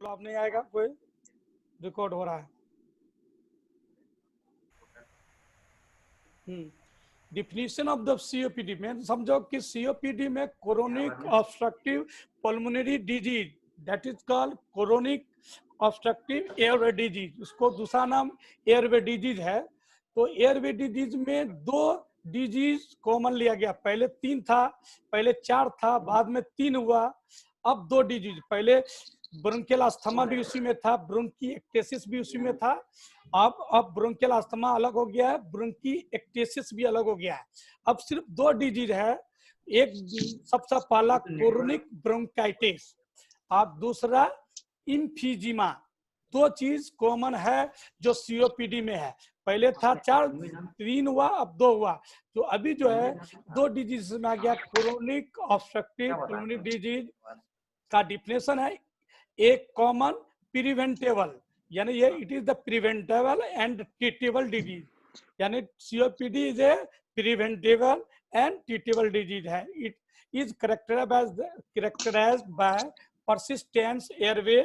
जवाब नहीं आएगा, कोई रिकॉर्ड हो रहा है। डिफिनीशन ऑफ द सीओपीडी में समझो कि सीओपीडी में chronic obstructive pulmonary disease, that is called chronic obstructive airway disease, उसको दूसरा नाम एयरवे डिजीज है। तो एयरवे डिजीज में दो डिजीज कॉमन लिया गया, पहले 3 था, पहले 4 था, बाद में 3 हुआ, अब 2 डिजीज। पहले ब्रोंकियल अस्थमा भी उसी में था, ब्रोंकी एक्टेसिस भी उसी में था, अब ब्रोंकियल अस्थमा अलग हो गया है, ब्रोंकी एक्टेसिस भी अलग हो गया है। अब सिर्फ 2 डिजीज है, एक सबसे पहला क्रोनिक ब्रोंकाइटिस और दूसरा इम्फीजिमा। 2 चीज कॉमन है जो सीओपीडी में है। पहले था 4, 3 हुआ, अब 2 हुआ। तो अभी जो है 2 डिजीज में आ गया। क्रोनिक ऑब्स्ट्रक्टिव पल्मोनरी डिजीज का डिफिनेशन है एक कॉमन प्रिवेंटेबल, यानी ये it is the preventable and treatable disease, यानी COPD is a preventable and treatable disease है। It is characterized by persistent airway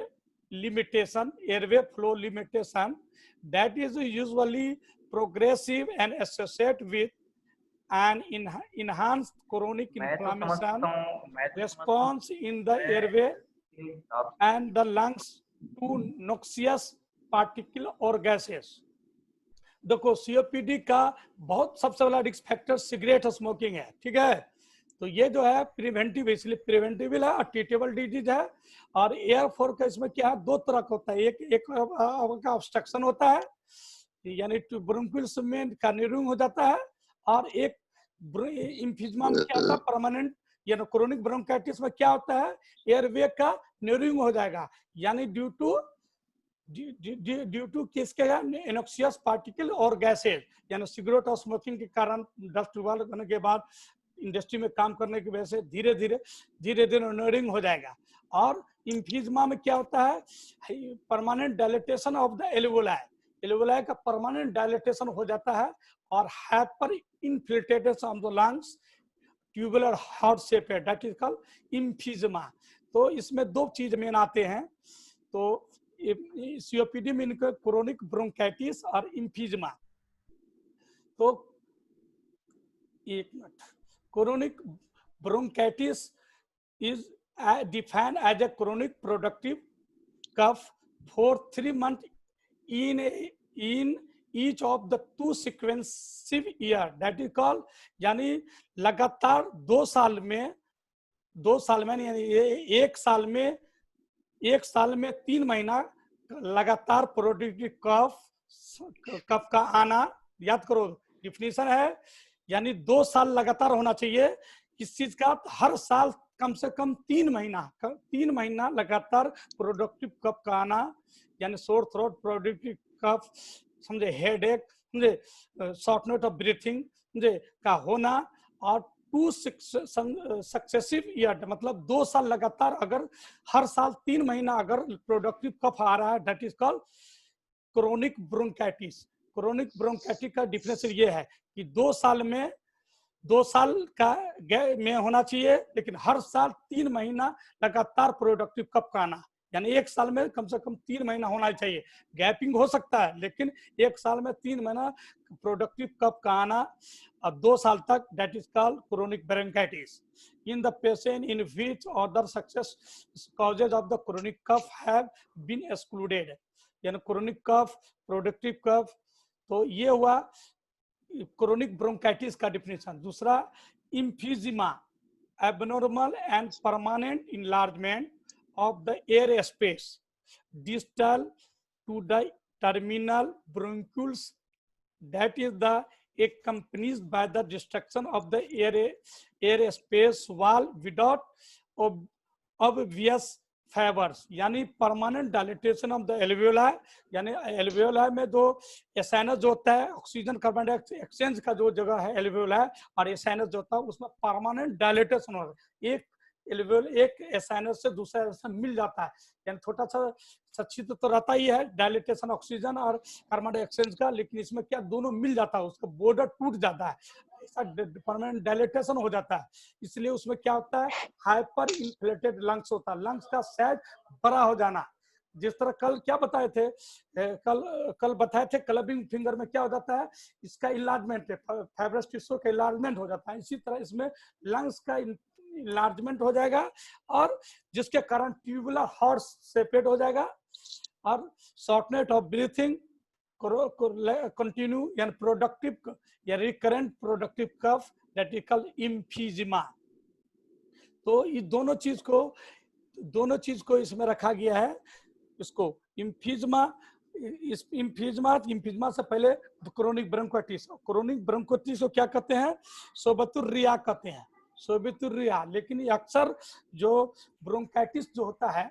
limitation, airway flow limitation that is usually progressive and associated with an enhanced chronic inflammation response in the airway and the lungs to noxious particle or gases। देखो COPD का बहुत सबसे बड़ा risk factor cigarette और smoking है, ठीक है। तो ये जो है प्रिवेंटिव, इसलिए प्रिवेंटिबल है और ट्रीटेबल डिजीज है। और एयर फोर का इसमें क्या है, 2 तरह का होता है, एक का ऑब्स्ट्रक्शन होता है, यानी ब्रोंकियल्स में का न्यूरिंग हो जाता है, और एक इम्फीजमा में क्या होता है, परमानेंट, यानी क्रोनिक ब्रोंकाइटिस में क्या होता है, एयरवे का न्यूरिंग हो जाएगा, यानी ड्यू टू किसके इनॉक्सियस पार्टिकल और गैसेज, यानी सिगरेट और स्मोकिंग के कारण, डस्ट होने के बाद, इंडस्ट्री में काम करने की वजह से धीरे धीरे न्यूरिंग हो जाएगा। और इम्फीजमा में क्या होता है, permanent dilatation of the alveoli का परमानेंट डायलेटेशन हो जाता है, और hyper infiltration of the lungs tubular heart shape है, दैट इज कॉल्ड इम्फीजमा। तो इसमें 2 चीज मेन आते हैं। तो सीओपीडी में इनका क्रोनिक ब्रोंकाइटिस और इम्फीजमा। तो एक minute, chronic bronchitis is defined as a chronic productive cough for 3 months in each of the 2 successive year, that is called, यानी लगातार 2 साल में यानी 1 साल में 3 महीना लगातार प्रोडक्टिव कफ का आना। याद करो डिफिनीशन है, यानी 2 साल लगातार होना चाहिए इस चीज का, हर साल कम से कम 3 महीना लगातार प्रोडक्टिव कफ का आना, यानी सोर थ्रोट, प्रोडक्टिव कफ, समझे, हेड एक, समझे, शॉर्टनेस ऑफ ब्रीथिंग, समझे, का होना, और 2 सक्सेसिव ईयर, मतलब 2 साल लगातार, अगर हर साल 3 महीना अगर प्रोडक्टिव कफ आ रहा है, that is called chronic bronchitis. Chronic bronchitis का डिफिनेशन ये है कि 2 साल का में होना चाहिए, लेकिन हर साल 3 महीना लगातार प्रोडक्टिव कफ का आना, यानी 1 साल में कम से कम 3 महीना होना चाहिए। गैपिंग हो सकता है, लेकिन 1 साल में 3 महीना प्रोडक्टिव कफ का आना, और 2 साल तक, that is called chronic bronchitis. In the patient in which other success causes of the chronic cough have been excluded, यानी क्रोनिक कफ, प्रोडक्टिव कफ। तो ये हुआ क्रोनिक ब्रोंकाइटिस का डिफिनेशन। दूसरा, emphysema, abnormal and permanent enlargement of the air space distal to the terminal bronchioles, that is the accompanied by the destruction of the air space wall without obvious fibres, यानी permanent dilatation of the alveoli, यानी alveoli में जो एसाइनस जो होता है, oxygen carbon dioxide exchange का जो जगह है एल्वेओलाई, और एसाइनस जो होता है उसमें परमानेंट डायलेटेशन हो रहा है। एक एसाइनस से दूसरा एसाइनस मिल जाता है, यानी छोटा सा छिद्र तो रहता ही है डायलेटेशन ऑक्सीजन और कार्बन डाइऑक्साइड का, लेकिन इसमें क्या दोनों मिल जाता है, उसका बॉर्डर टूट जाता है, ऐसा परमानेंट डायलेटेशन हो जाता है। इसलिए उसमें क्या होता है, हाइपर इन्फ्लेटेड लंग्स होता है, लंग्स का साइज बड़ा हो जाना, जिस तरह कल क्या बताए थे, कल बताए थे क्लबिंग फिंगर में क्या हो जाता है, इसका इलार्जमेंट है, फाइब्रस टिश्यू का इलार्जमेंट हो जाता है। इसी तरह इसमें लंग्स का इलार्जमेंट हो जाएगा और जिसके कारण ट्यूबुलर हॉर्स सेपरेट हो जाएगा और शॉर्टनेस ऑफ ब्रीथिंग कंटिन्यू यानी प्रोडक्टिव या recurrent productive cough that is called emphysema. तो ये दोनों चीज को इसमें रखा गया है। इसको एम्फीजिमा, इस एम्फीजिमा से पहले क्रोनिक ब्रोंकाइटिस, क्रोनिक ब्रोंकाइटिस को क्या कहते हैं, सोबतुर्रिया कहते हैं, सोबतुर्रिया। लेकिन ये अक्सर जो ब्रोंकाइटिस जो होता है,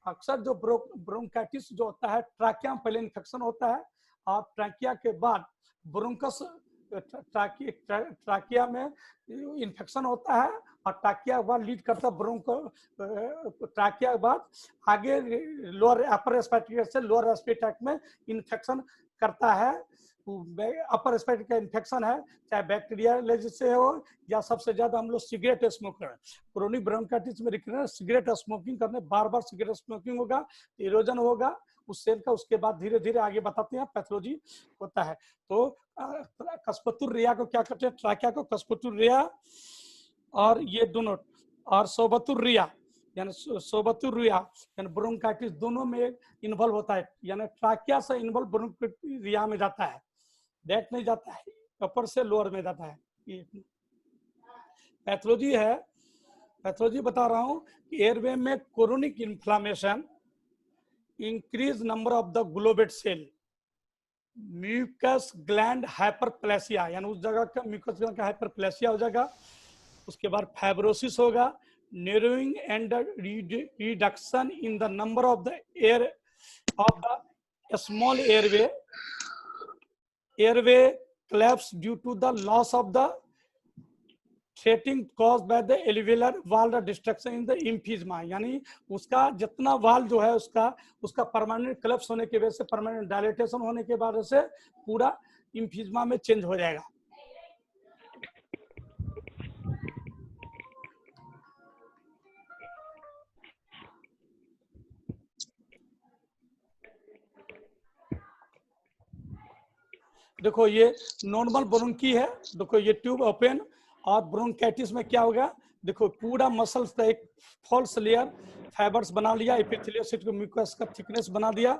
अक्सर जो ब्रोंकाइटिस जो होता है, ट्रैकिया में पहले इन्फेक्शन होता है और ट्रैकिया के बाद ब्रोंकस, ट्रैकिया में इन्फेक्शन होता है और ट्रैकिया के बाद लीड करता है ब्रोंको, ट्रैकिया के बाद आगे लोअर अपर रेस्पिरेटरी से लोअर रेस्पिरेटरी में इन्फेक्शन करता है। अपर रेस्पिरेटरी का इन्फेक्शन है, चाहे बैक्टीरिया से हो या सबसे ज्यादा हम लोग सिगरेट स्मोकर, क्रोनिक ब्रोंकाइटिस में रिकरेंट सिगरेट स्मोकिंग करने, बार बार सिगरेट स्मोकिंग होगा, इरोजन होगा उस सेल का, उसके बाद धीरे धीरे आगे बताते हैं पैथोलॉजी होता है। तो कस्पतुर्रिया को क्या कहते हैं, ट्रैकिया को कस्पतुर्रिया और ये दोनों, और सोबतुर्रिया यानी सोबतुर्रिया यानी ब्रोंकाइटिस दोनों में इन्वॉल्व होता है, यानी ट्रैकिया से इन्वॉल्व ब्रोंकाइटिस में जाता है, बैक नहीं जाता है, अपर से लोअर में जाता है। ये पैथोलॉजी है, पैथोलॉजी बता रहा हूँ कि एयरवे में chronic inflammation, increase number of the goblet cell, mucus gland hyperplasia यानी उस जगह का म्यूकस ग्लैंड का हाइपरप्लेसिया हो जाएगा। उसके बाद फाइब्रोसिस होगा, narrowing and reduction in the number of the air of the small airway collapse due to the loss of the threatening caused by the alveolar valve destruction in the emphysema, यानी उसका जितना valve जो है उसका permanent claps होने की वजह से, परमानेंट डायलेटेशन होने के बाद से पूरा एम्फीजिमा में चेंज हो जाएगा। देखो ये नॉर्मल ब्रोंकी है, देखो ये ट्यूब ओपन, और ब्रोंकाइटिस में क्या होगा, देखो पूरा मसल्स का एक फॉल्स लेयर फाइबर्स बना लिया, एपिथेलियल शीट को म्यूकस का थिकनेस बना दिया,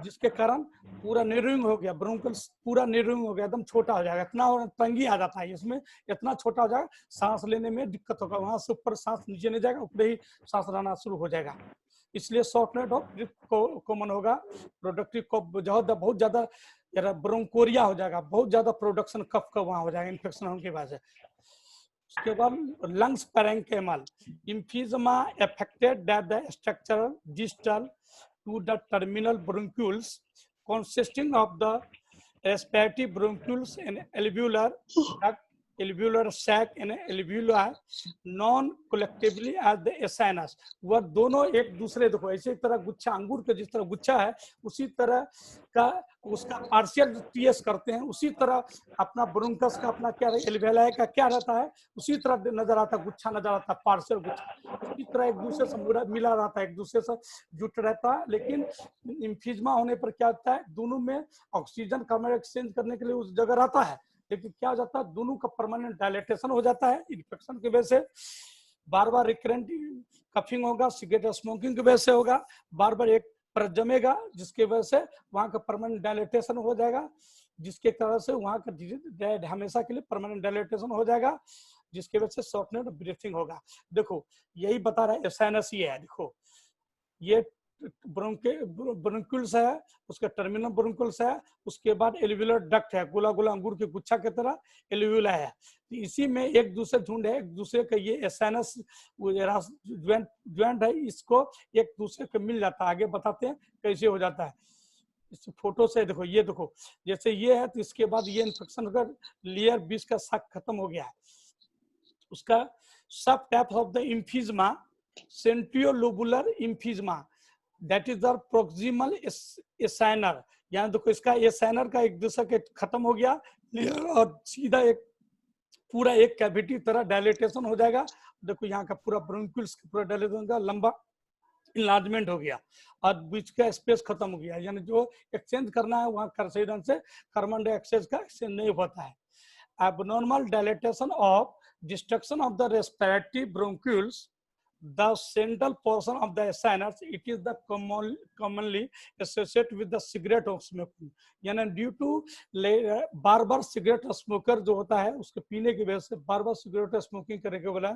जिसके कारण पूरा नेरोइंग हो गया, ब्रोंकल्स पूरा नेरोइंग हो गया, एकदम छोटा हो जाएगा, इतना तंगी आ जाता है इसमें, इतना छोटा हो जाएगा सांस लेने में दिक्कत होगा, वहां से ऊपर सांस नीचे नहीं जाएगा, ऊपर ही सांस रहना शुरू हो जाएगा। इसलिए शॉर्टनेस ऑफ ब्रीथ कॉमन होगा, प्रोडक्टिव कफ बहुत ज्यादा ब्रोंकोरिया हो जाएगा, बहुत ज्यादा प्रोडक्शन कफ का वहां हो जाएगा इन्फेक्शन होने की वजह से। उसके बाद lungs parenchymal, emphysema affected that the structure distal to the terminal bronchioles consisting of the respiratory bronchioles and alveolar sac and alveoli known collectively as the sinus। वह दोनों एक दूसरे, देखो ऐसे तरह गुच्छा, अंगूर के जिस तरह गुच्छा है उसी तरह का उसका पार्शियल टीएस करते हैं, उसी तरह अपना ब्रोंकस का अपना क्या एल्वेलाई का क्या रहता है उसी तरह नजर आता है, गुच्छा नजर आता है, पार्शियल गुच्छा उसी तरह एक दूसरे से मिला रहता है, एक दूसरे से जुट रहता है। लेकिन एम्फीजिमा होने पर क्या होता है, दोनों में ऑक्सीजन कार्बन एक्सचेंज करने के लिए उस जगह रहता है, लेकिन क्या हो जाता है दोनों का परमानेंट डायलेटेशन हो जाता है इन्फेक्शन की वजह से, बार बार रिकरेंट कफिंग होगा, सिगरेट स्मोकिंग की वजह से होगा, बार बार एक पर जमेगा जिसके वजह से वहां का परमानेंट डायलेटेशन हो जाएगा, जिसके कारण से वहां का हमेशा के लिए परमानेंट डायलेटेशन हो जाएगा, जिसके वजह से शॉर्टनेस ऑफ ब्रीथिंग होगा। देखो यही बता रहा है साइनस ही है, देखो ये ब्रोंक्यूल्स है, उसका टर्मिनल ब्रोंक्यूल्स है, उसके बाद एल्वेओलर डक्ट है, गोला गोला अंगूर के गुच्छा की तरह एल्वेओला है, तो इसी में एक दूसरे झुंड है, एक दूसरे का ये साइनस ज्वाइंट है, इसको एक दूसरे को मिल जाता है, आगे बताते हैं कैसे हो जाता है। इस फोटो से देखो, ये देखो जैसे ये है, तो इसके बाद ये इन्फेक्शन होकर लेयर 20 का साक खत्म हो गया है, उसका subtype of the emphysema centrilobular emphysema that is the proximal acinar, यानी देखो इसका एसाइनर का एक दूसरे के खत्म हो गया और सीधा एक पूरा एक कैविटी तरह डायलेटेशन हो जाएगा। देखो यहाँ का पूरा ब्रोंक्यूल्स पूरा डायलेटेशन होगा, लंबा इनलार्जमेंट हो गया और बीच का स्पेस खत्म हो गया, यानी जो एक्सचेंज करना है वहां कार्बन से कार्बन डाइऑक्साइड का एक्सचेंज नहीं होता है। Abnormal dilatation of destruction of the respiratory bronchioles, the central portion of the sinus, it is the commonly associated with the cigarette smoking, यानी ड्यू टू बार बार सिगरेट स्मोकर जो होता है उसके पीने की वजह से बार बार सिगरेट स्मोकिंग करने के वाला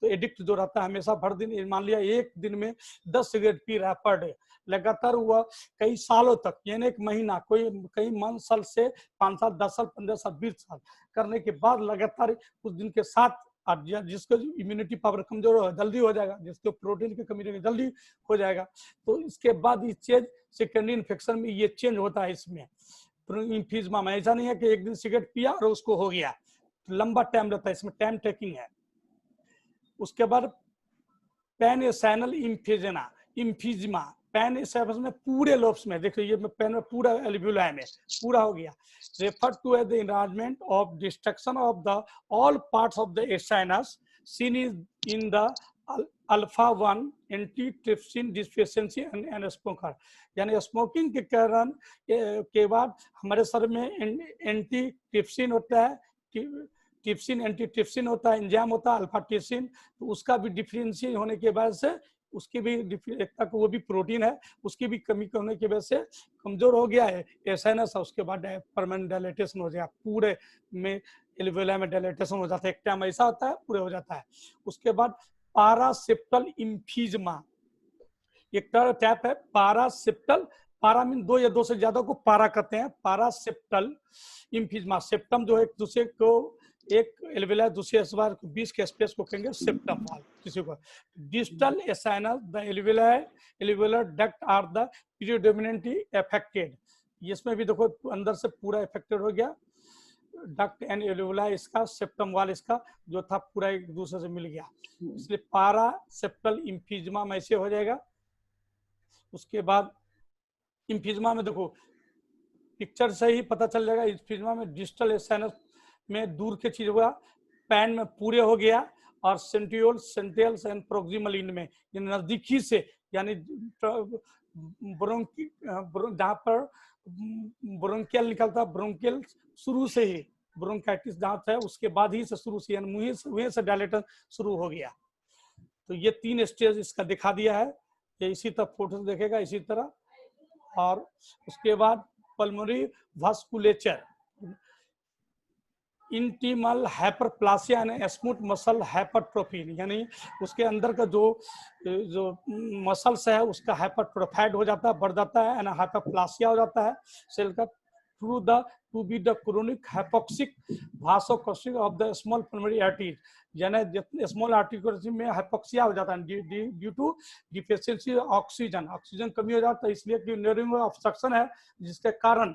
तो एडिक्ट जो रहता है हमेशा भर दिन, मान लिया एक दिन में 10 सिगरेट पी रहा है पर डे, लगातार हुआ कई सालों तक, यानी एक महीना, कोई कई साल से 5 साल 10 साल 15 साल 20 साल करने के बाद लगातार कुछ दिन के साथ जिसको इम्यूनिटी पावर कमजोर हो जल्दी हो जाएगा, जिसको प्रोटीन की कमी रहेगी जल्दी हो जाएगा, तो इसके बाद ये चेंज सेकेंडरी इन्फेक्शन में ये चेंज होता है इसमें इम्फीजमा में। ऐसा नहीं है कि एक दिन सिगरेट पिया और उसको हो गया, लंबा टाइम लगता है, इसमें टाइम टेकिंग है। उसके बाद पेनिसाइनल इम्फीजमा, पेनिसाइनस में पूरे लोब्स में, देखिए ये पेन में पूरा एल्वियोलाई में पूरा हो गया, refer to as the enlargement of destruction of the all parts of the sinus seen in the alpha 1 antitrypsin deficiency and smoker, यानी स्मोकिंग के कारण के बाद हमारे शरीर में एंटी ट्रिप्सिन होता है, ट्रिप्सिन एंटी ट्रिप्सिन होता है, एंजाइम होता है अल्फा ट्रिप्सिन, तो उसका भी डिफरेंशिएट होने के बाद से उसकी भी एक तक वो भी प्रोटीन है, उसकी भी कमी होने की वजह से कमजोर हो गया है एसाइनस, उसके बाद परमानेंट डायलेटेशन हो जाए, पूरे में एल्वियोलाई में डायलेटेशन हो जाता है, एक टाइम ऐसा होता है पूरे हो जाता है। उसके बाद पारासेप्टल इम्फीजमा, एक टैप है पारासेप्टल, पारा मीन 2 या 2 से ज्यादा को पारा कहते हैं, पारासेप्टल इम्फीजमा, सेप्टम जो एक दूसरे को एक एल्वियोलाई दूसरे बार 20 के स्पेस को कहेंगे सेप्टम वाल, किसी को distal acinus the alveolar duct are the predominantly affected, इसमें भी देखो अंदर से पूरा अफेक्टेड हो गया डक्ट एंड एल्वियोलाई, इसका सेप्टम वाल इसका जो था पूरा एक दूसरे से मिल गया, इसलिए पारासेप्टल इम्फीजमा में ऐसे हो जाएगा। उसके बाद इम्फीजमा में देखो पिक्चर से ही पता चल जाएगा, इम्फीजमा में डिस्टल एसाइनस में दूर के चीज हुआ, पैन में पूरे हो गया, और सेंट्रियोल सेंट्रल्स एंड प्रोक्सिमल इन में नजदीकी से, यानी जहाँ पर ब्रोंकियल निकलता है, ब्रोंकियल शुरू से ही ब्रोंकाइटिस जहाँ है उसके बाद ही से शुरू से, यानी मुंह से डायलेटर शुरू हो गया। तो ये 3 स्टेज इसका दिखा दिया है, ये इसी तरह फोटो देखेगा इसी तरह। और उसके बाद पल्मोनरी वास्कुलेचर, इंटीमल हाइपरप्लासिया यानी स्मूथ मसल हाइपरट्रोफी, यानी उसके अंदर का जो मसल्स है उसका हाइपरट्रोफाइड हो जाता है, बढ़ जाता है, यानी हाइपरप्लासिया हो जाता है सेल का, through the to be the chronic hypoxic वासोकोसिस of the small pulmonary arteries, यानी स्मॉल आर्टरी में हाइपोक्सिया हो जाता है due to deficiency oxygen, oxygen कमी हो जाता है, इसलिए कि न्यूरोनल ऑब्स्ट्रक्शन है जिसके कारण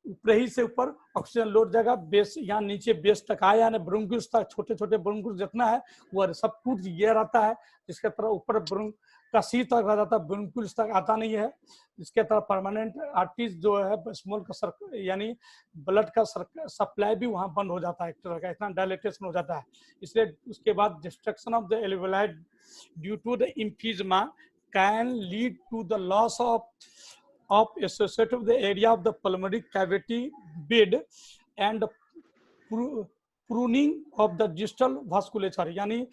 ऊपर ही से ऊपर ऑक्सीजन लोड जाएगा, बेस यहाँ नीचे बेस तक आया, यानी ब्रोंक्यूल्स तक, छोटे छोटे ब्रोंक्यूल्स जितना है वो सब टूट गया रहता है, जिसके तरह ऊपर ब्रोंक का सी तक रह जाता है, ब्रोंक्यूल्स तक आता नहीं है, इसके तरह परमानेंट आर्टरीज जो है स्मॉल का यानी ब्लड का सप्लाई भी वहाँ बंद हो जाता है, एक तरह का इतना डायलेटेशन हो जाता है। इसलिए उसके बाद destruction of the alveoli due to the emphysema can lead to the loss of associated with the area of the pulmonary cavity bed and pruning of the distal vasculature, यानी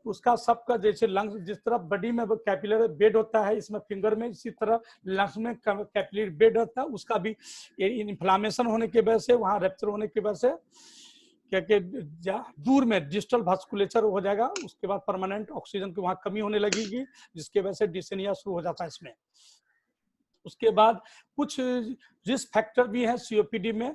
उसका सबका जैसे लंग्स जिस तरह बॉडी में capillary bed होता है, इसमें फिंगर में इसी तरह लंग्स में कैपिलरी बेड होता है, उसका भी इन्फ्लामेशन होने की वजह से, वहाँ रैप्चर होने की वजह से क्या दूर में डिस्टल वास्कुलेचर हो जाएगा, उसके बाद परमानेंट ऑक्सीजन की वहाँ कमी होने लगेगी, जिसके वजह से डिसेनिया शुरू हो जाता है इसमें। उसके बाद कुछ रिस्क फैक्टर भी है सीओपीडी में,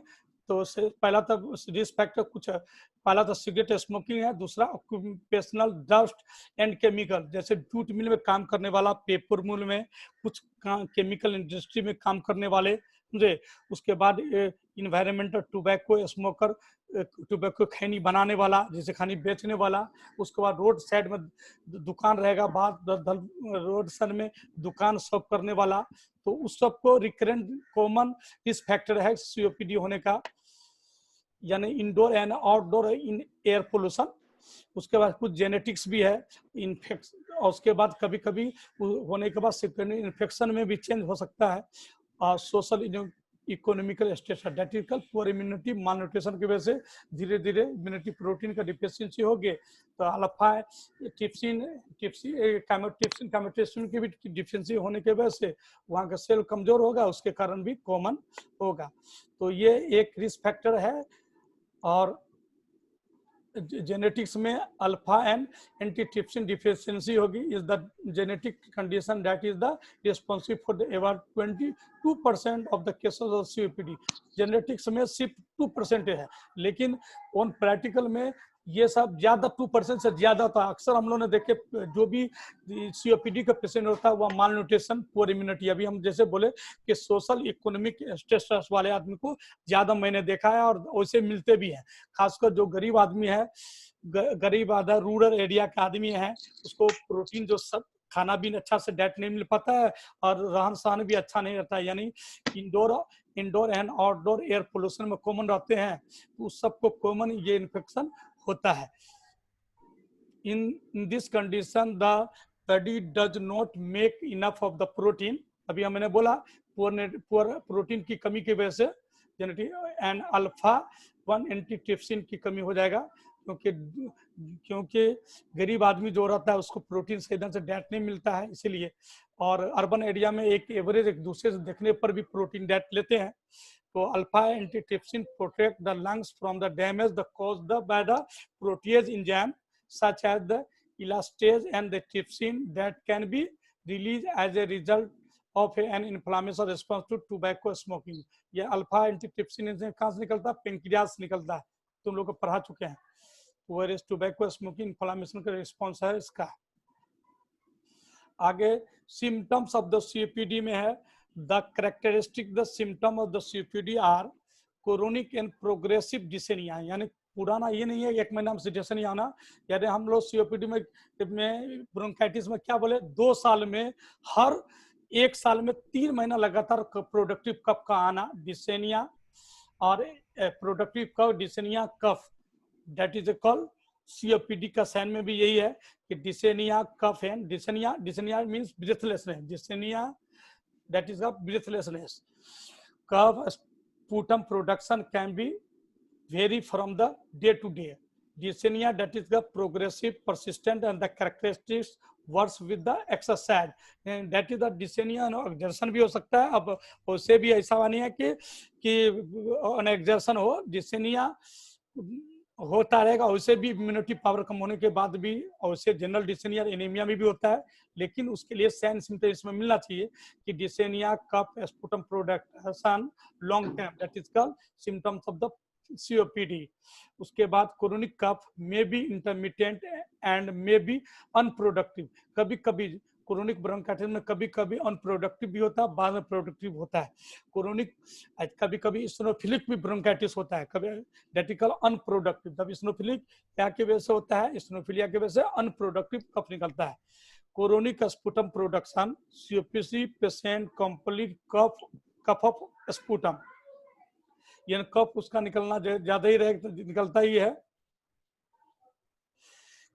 तो पहला तो रिस्क फैक्टर कुछ है, पहला तो सिगरेट स्मोकिंग है, दूसरा ऑक्यूपेशनल डस्ट एंड केमिकल, जैसे जूट मिल में काम करने वाला, पेपर मिल में, कुछ केमिकल इंडस्ट्री में काम करने वाले, उसके बाद इन्वायरमेंटल टोबैको स्मोकर, टोबैको खैनी बनाने वाला, जैसे खैनी बेचने वाला, उसके बाद रोड साइड में दुकान रहेगा, बाद रोड साइड में दुकान सर्व करने वाला, तो उस सबको रिकरेंट कॉमन रिस्क फैक्टर है सीओपीडी होने का, यानी indoor and outdoor in air pollution. उसके बाद कुछ जेनेटिक्स भी है, और उसके बाद कभी कभी होने के बाद सेकेंडरी इन्फेक्शन में भी चेंज हो सकता है। और social economical status, that is called poor immunity, mall nutrition की वजह से धीरे धीरे इम्यूनिटी प्रोटीन का डिफिशियंसी होगी तो अल्फा टिप्सिन कैमोटेक्सिन की भी डिफिशियंसी होने की वजह से वहाँ का सेल कमजोर होगा, उसके कारण भी कॉमन होगा। तो ये एक रिस्क फैक्टर है। और जेनेटिक्स में अल्फा एंड एंटीट्रिप्सिन डिफिशियंसी होगी is the genetic condition that is the responsible for the about 22% of the cases of COPD. Genetics में सिर्फ 2% है, लेकिन ऑन प्रैक्टिकल में ये सब ज्यादा 2% से ज्यादा होता है। अक्सर हम लोग ने देखे जो भी सीओपीडी का पेशेंट होता है वह माल न्यूट्रिशन, पुअर इम्यूनिटी, अभी हम जैसे बोले कि सोशल इकोनॉमिक स्टेटस वाले आदमी को ज्यादा मैंने देखा है और वैसे मिलते भी हैं। खासकर जो गरीब आदमी है, गरीब आधा रूरल एरिया का आदमी है, उसको प्रोटीन जो सब खाना भी अच्छा से डाइट नहीं मिल पाता है और रहन सहन भी अच्छा नहीं रहता है, यानी indoor and outdoor air pollution में कॉमन रहते हैं, तो उस सबको कॉमन ये इन्फेक्शन होता है। in this condition the body does not make enough of the protein, अभी हमने बोला पुअर प्रोटीन की कमी की वजह से जेनेटिक एंड अल्फा 1 एंटीट्रिप्सिन की कमी हो जाएगा, क्योंकि गरीब आदमी जो रहता है उसको प्रोटीन सही ढंग से डाइट नहीं मिलता है इसीलिए। और अर्बन एरिया में एक एवरेज एक दूसरे से देखने पर भी प्रोटीन डाइट लेते हैं। तो alpha antitrypsin protect the lungs from the damage the caused by the proteases enzyme such as the elastase and the trypsin that can be released as a result of an inflammation response to tobacco smoking। ये alpha antitrypsin कहाँ से निकलता है? Pancreas निकलता है, तुम लोग को पढ़ा चुके हैं। वेयर टोबैको स्मोकिंग इन्फ्लामेशन का रिस्पॉन्स है इसका। आगे सिम्टम्स ऑफ द सीओपीडी में है the characteristic the symptom of the COPD are chronic and progressive dyspnoea, यानी पुराना ये नहीं है एक महीना में डिसेनिया आना, यानी हम लोग सीओपीडी में ब्रोंकाइटिस में क्या बोले 2 साल में हर 1 साल में 3 महीना लगातार प्रोडक्टिव कफ का आना, डिसेनिया और productive cough dyspnoea cough, that is called COPD का साइन में भी यही है कि डिसेनिया कफ है। Dyspnoea means breathlessness, dyspnoea that is breathlessness. Cough sputum production can be vary from the day to day. Dyspnea that is the progressive, persistent and the characteristics works with the exercise and that is the dyspnea no exertion भी हो सकता है। अब उससे भी ऐसा नहीं है कि exertion हो, dyspnea होता रहेगा, उससे भी इम्यूनिटी पावर कम होने के बाद भी, और उससे जनरल डिसेनिया एनीमिया में भी होता है, लेकिन उसके लिए साइन सिम्टम इसमें मिलना चाहिए कि dyspnoea cough sputum production long term, that is called symptoms of the COPD. उसके बाद chronic cough may be intermittent and may be unproductive, कभी कभी क्रोनिक ब्रोंकाइटिस में कभी कभी अनप्रोडक्टिव भी होता है, बाद में प्रोडक्टिव होता है। क्रोनिक कभी कभी इस्नोफिलिक भी ब्रोंकाइटिस होता है, कभी डेटिकल अनप्रोडक्टिव। तब इस्नोफिलिक क्या की वजह से होता है? इस्नोफिलिया की वजह से अनप्रोडक्टिव कफ निकलता है। Chronic sputum production, COPD patient complete cough of sputum, यानी कफ उसका निकलना ज्यादा ही निकलता ही है।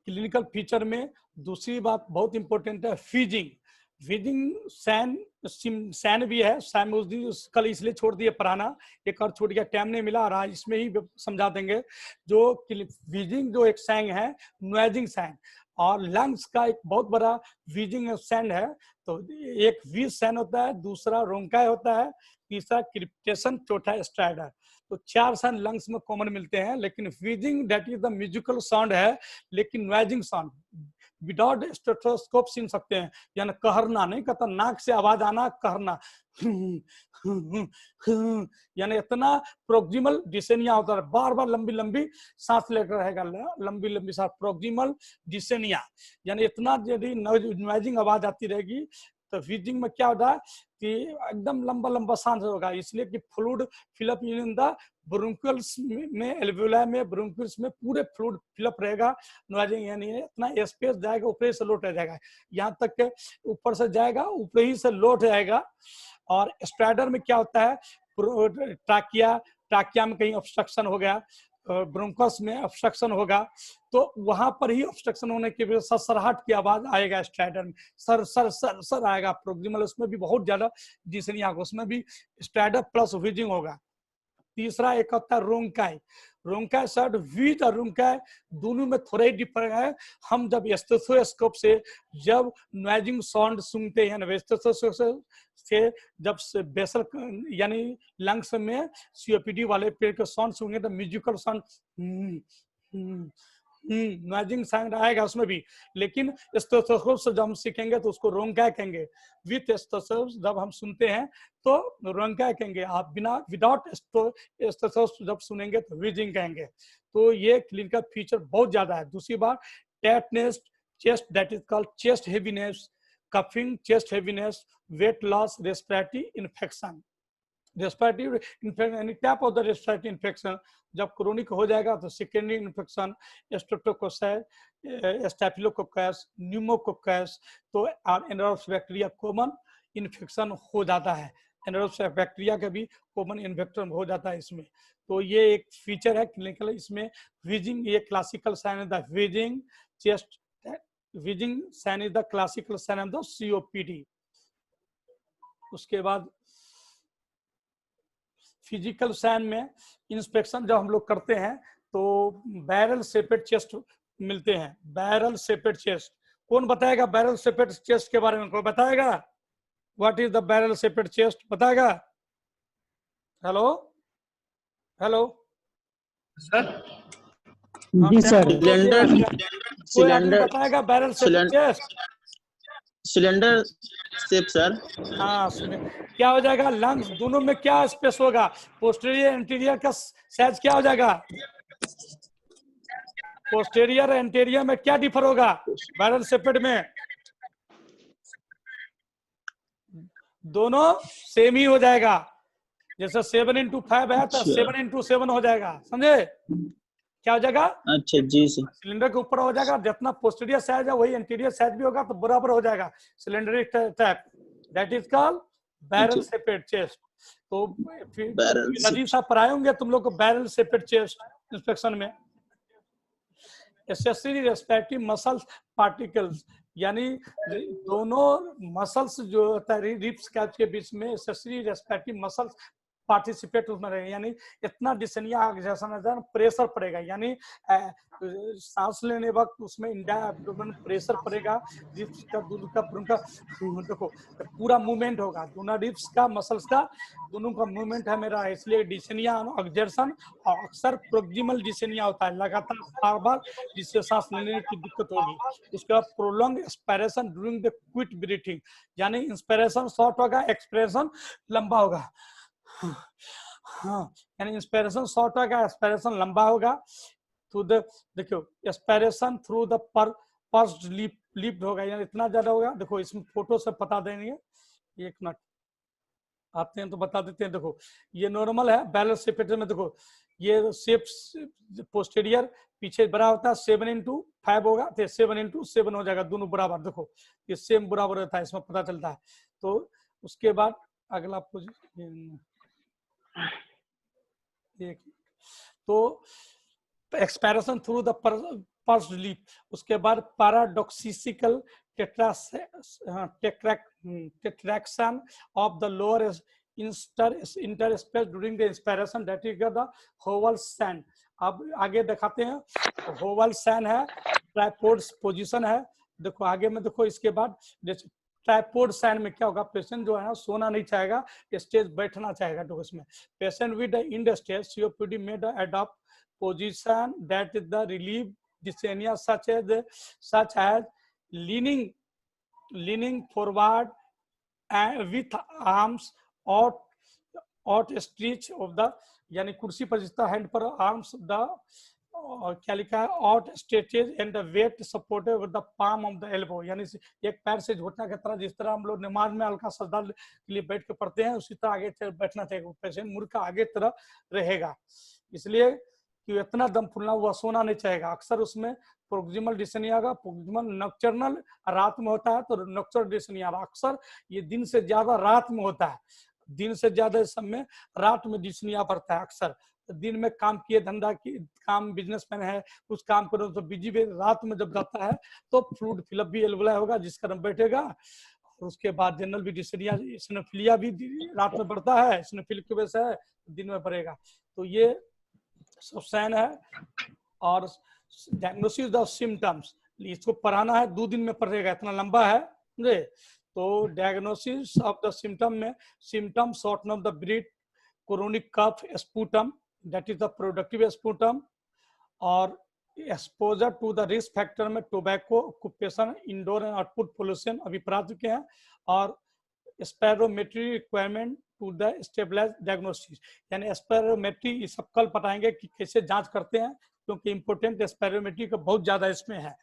क्लिनिकल फीचर में दूसरी बात बहुत इंपॉर्टेंट है फीजिंग सैन भी है। सैन उस दिन कल इसलिए छोड़ दिए पढ़ाना, एक और छोड़ गया, टाइम नहीं मिला, और आज इसमें ही समझा देंगे। जो फीजिंग जो एक सैंग है, नॉइजिंग सैंग, और लंग्स का एक बहुत बड़ा वीजिंग सैंड है। तो एक वीज सैंड होता है, दूसरा रोंकाई होता है, तीसरा क्रिप्टेशन, चौथा स्ट्राइडर। तो 4 साउंड लंग्स में कॉमन मिलते हैं, लेकिन wheezing that is the musical sound है, लेकिन नॉइजिंग साउंड विदाउट स्टेथोस्कोप सुन सकते हैं, यानी कहरना नहीं कहता, नाक से आवाज आना, कहरना यानी इतना प्रोक्सिमल डिसेनिया होता है, बार बार लंबी लंबी सांस लेकर रहेगा, लंबी लंबी सांस, प्रोक्सिमल डिसेनिया, यानी इतना यदि नॉइजिंग आवाज आती रहेगी। तो व्हीजिंग में क्या होता है कि एकदम लंबा लंबा सांस होगा, इसलिए कि fluid fill up in the bronchioles में, एल्वेओलाई में, ब्रोंकियल्स में पूरे फ्लूइड फिलअप रहेगा। नॉइजिंग यानी इतना स्पेस जाएगा, ऊपर से लौट जाएगा, यहाँ तक के ऊपर से जाएगा, ऊपर ही से लौट जाएगा। और स्ट्राइडर में क्या होता है, ट्राकिया में कहीं ऑब्स्ट्रक्शन हो गया ब्रोंकस में ऑब्स्ट्रक्शन होगा तो वहां पर ही ऑब्स्ट्रक्शन होने की वजह से सरसराहट की आवाज आएगा स्ट्राइडर में, सर सर सर सर आएगा। प्रोक्सिमल उसमें भी बहुत ज्यादा डिसनिया होगा, उसमें भी स्ट्राइडर प्लस व्हीजिंग होगा। तीसरा एक होता है रोंकाई। रोंकाई साउंड विद और रोंकाई दोनों में थोड़ा ही डिफरेंस है। हम जब स्टेथोस्कोप से जब नॉइजिंग साउंड सुनते हैं, स्टेथोस्कोप से जब बेसल यानी लंग्स में सीओपीडी वाले पेड़ के साउंड सुनेंगे तो म्यूजिकल साउंड नॉइजिंग साउंड आएगा उसमें भी। लेकिन स्टेथोस्कोप से जब हम सीखेंगे तो उसको रोंकाई कहेंगे। विथ स्टेथोस्कोप जब हम सुनते हैं तो रोंकाई कहेंगे। आप बिना विदाउट स्टेथोस्कोप जब सुनेंगे तो व्हीजिंग कहेंगे। तो ये क्लिनिकल फीचर बहुत ज्यादा है। दूसरी बात tightness chest, that is called chest heaviness, coughing, chest heaviness, weight loss, respiratory infection. Respiratory infection यानी type of the respiratory infection जब क्रोनिक हो जाएगा तो secondary infection streptococcus, staphylococcus, pneumococcus तो एनारोब्स बैक्टीरिया कॉमन इन्फेक्शन हो जाता है। Anaerobes bacteria का भी कॉमन इन्फेक्शन हो जाता है इसमें। तो ये एक फीचर है क्लिनिकल। इसमें व्हीजिंग ये classical sign the wheezing chest, wheezing sign is the classical sign of the COPD. उसके बाद फिजिकल साइन में इंस्पेक्शन जब हम लोग करते हैं तो बैरल शेपेड चेस्ट मिलते हैं। बैरल शेपेड चेस्ट कौन बताएगा? बैरल शेपेड चेस्ट के बारे में कोई बताएगा? What is the barrel shaped chest बताएगा? हेलो हेलो सर जी सर। सिलेंडर बताएगा barrel shaped chest? Cylinder shape sir. हाँ क्या हो जाएगा? लंग्स दोनों में क्या स्पेस होगा? पोस्टीरियर एंटीरियर का साइज क्या हो जाएगा? पोस्टीरियर एंटीरियर में क्या डिफर होगा बैरल शेपेड में? दोनों सेम ही हो जाएगा। जैसे 7x5 है तो 7x7 हो जाएगा, समझे? क्या हो जाएगा? अच्छा जी सर। सिलेंडर के ऊपर हो जाएगा, जितना पोस्टीरियर साइज है वही एंटीरियर साइज भी होगा तो बराबर हो जाएगा cylindrical type. That is called barrel shaped chest. तो नजीब साहब पढ़ाए होंगे तुम लोग को बैरल शेपेड चेस्ट इंस्पेक्शन में। एक्सेसरी रेस्पिरेटरी मसल्स पार्टिकल्स यानी दोनों मसल्स जो होता है रिब्स कैच के बीच में एक्सेसरी रेस्पिरेटरी मसल्स पार्टिसिपेट उसमें रहेगा। यानी इतना डिसनिया जैसा नजर प्रेशर पड़ेगा, यानी सांस लेने वक्त उसमें इंडाब्डोमेन प्रेशर पड़ेगा। रिब्स का दोनों का देखो पूरा मूवमेंट होगा, दोनों रिब्स का मसल्स का दोनों का मूवमेंट है मेरा, इसलिए डिसनिया एक्सर्शन और अक्सर प्रोक्सिमल डिसनिया होता है लगातार बार बार, जिससे सांस लेने की दिक्कत होगी। उसके बाद prolong expiration during the quick breathing, यानी इंस्पिरेशन शॉर्ट होगा, एक्सपिरेशन लंबा होगा। हाँ यानी इंस्पिरेशन शॉर्ट होगा, एक्सपिरेशन लंबा होगा। थ्रू द देखो expiration through the pursed lip होगा, यानी इतना ज्यादा होगा। देखो इसमें फोटो से बता देंगे, एक मिनट आते हैं तो बता देते हैं। देखो ये नॉर्मल है बैरल शेपेड में। देखो ये शेप पोस्टीरियर पीछे बड़ा होता है 7x5 होगा तो 7x7 हो जाएगा, दोनों बराबर। देखो ये सेम बराबर रहता है, इसमें पता चलता है। तो उसके बाद अगला पोजीशन तो expiration through the pursed lip. उसके बाद paradoxical retraction of the lower interspace during the inspiration, that is the Hoover sign. अब आगे दिखाते हैं। होवल सैन है, ट्राइपोड पोजीशन है। देखो आगे में देखो, इसके बाद ट्राइपोड साइन में क्या होगा? पेशेंट जो है ना सोना नहीं चाहेगा, स्टेज बैठना चाहेगा। तो उसमें patient with end stage COPD में adopt position that is the relief dyspnea such as leaning forward and with arms outstretched of the, यानी कुर्सी पर जितना हैंड पर आर्म्स द क्या लिखा है out stretches and the weight supported with the palm of the elbow, यानी एक पैर से घुटना की तरह, जिस तरह हम लोग नमाज में हल्का सजदा के लिए बैठ के पढ़ते हैं उसी तरह आगे बैठना चाहिए। पेशेंट मुड़ का आगे तरह रहेगा, इसलिए कि इतना दम फूलना हुआ सोना नहीं चाहेगा। अक्सर उसमें प्रोक्सिमल डिसनिया का प्रोक्सिमल नॉक्टर्नल रात में होता है, तो नॉक्टर्नल डिसनिया अक्सर ये दिन से ज्यादा रात में होता है। दिन से ज्यादा इस समय रात में डिसनिया बढ़ता है अक्सर। दिन में काम किए, धंधा की काम, बिजनेसमैन है उस काम करो तो बिजी, रात में जब जाता है तो फ्लूइड फिलअप भी एल्वुलाई होगा जिसका रंग बैठेगा। और उसके बाद जनरल भी डिसेरिया, इसनोफिलिया भी रात में बढ़ता है, इसनोफिल की वजह से है, दिन में बढ़ेगा। तो ये सब साइन है। और डायग्नोसिस ऑफ सिम्टम्स, इसको पढ़ाना है 2 दिन में पढ़ेगा, इतना लंबा है समझे। तो डायग्नोसिस ऑफ द सिम्टम में, symptom shortness of the breath, chronic cough, sputum that is the productive sputum, और exposure to the risk factor में tobacco, occupation, indoor and output pollution अभी पढ़ा चुके हैं, और spirometry requirement to the stabilize diagnosis, यानी spirometry ये सब कल बताएंगे कि कैसे जांच करते हैं, क्योंकि इंपोर्टेंट स्पायरोमेट्री का बहुत ज्यादा इसमें है,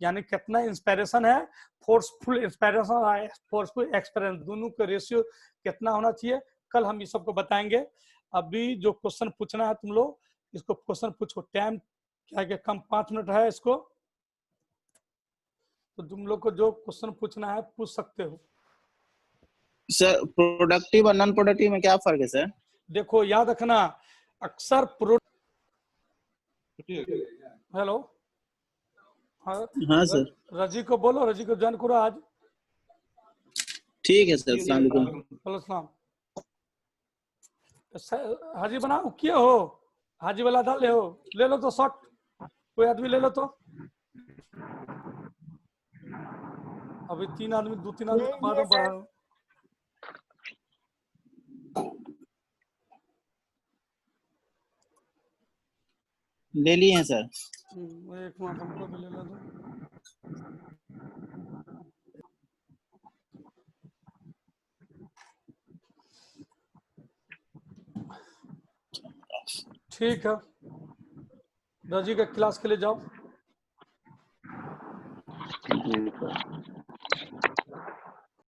यानी कितना इंस्पायरेशन है, फोर्सफुल इंस्पायरेशन और फोर्सफुल एक्सपीरियंस, दोनों का रेशियो कितना होना चाहिए, कल हम ये सबको बताएंगे। अभी जो क्वेश्चन पूछना है तुम लोग, इसको क्वेश्चन पूछो, टाइम क्या है, कम 5 मिनट है इसको, तो तुम लोग को जो क्वेश्चन पूछना है पूछ सकते हो। सर प्रोडक्टिव और नॉन प्रोडक्टिव में क्या फर्क है सर? देखो याद रखना, अक्सर हेलो, हाँ सर। रजी को बोलो, रजी को ज्वाइन करो आज। ठीक है सर, अस्सलाम वालेकुम। हेलो सलाम। हाजी बना किए हो, हाजी वाला डाले हो, ले लो तो शॉर्ट, कोई आदमी ले लो तो। अभी 2-3 आदमी के बाद में बढ़ा। ले लिए हैं सर। एक मिनट हमको भी ले लो तो। ठीक है, रजी का क्लास के लिए जाओ।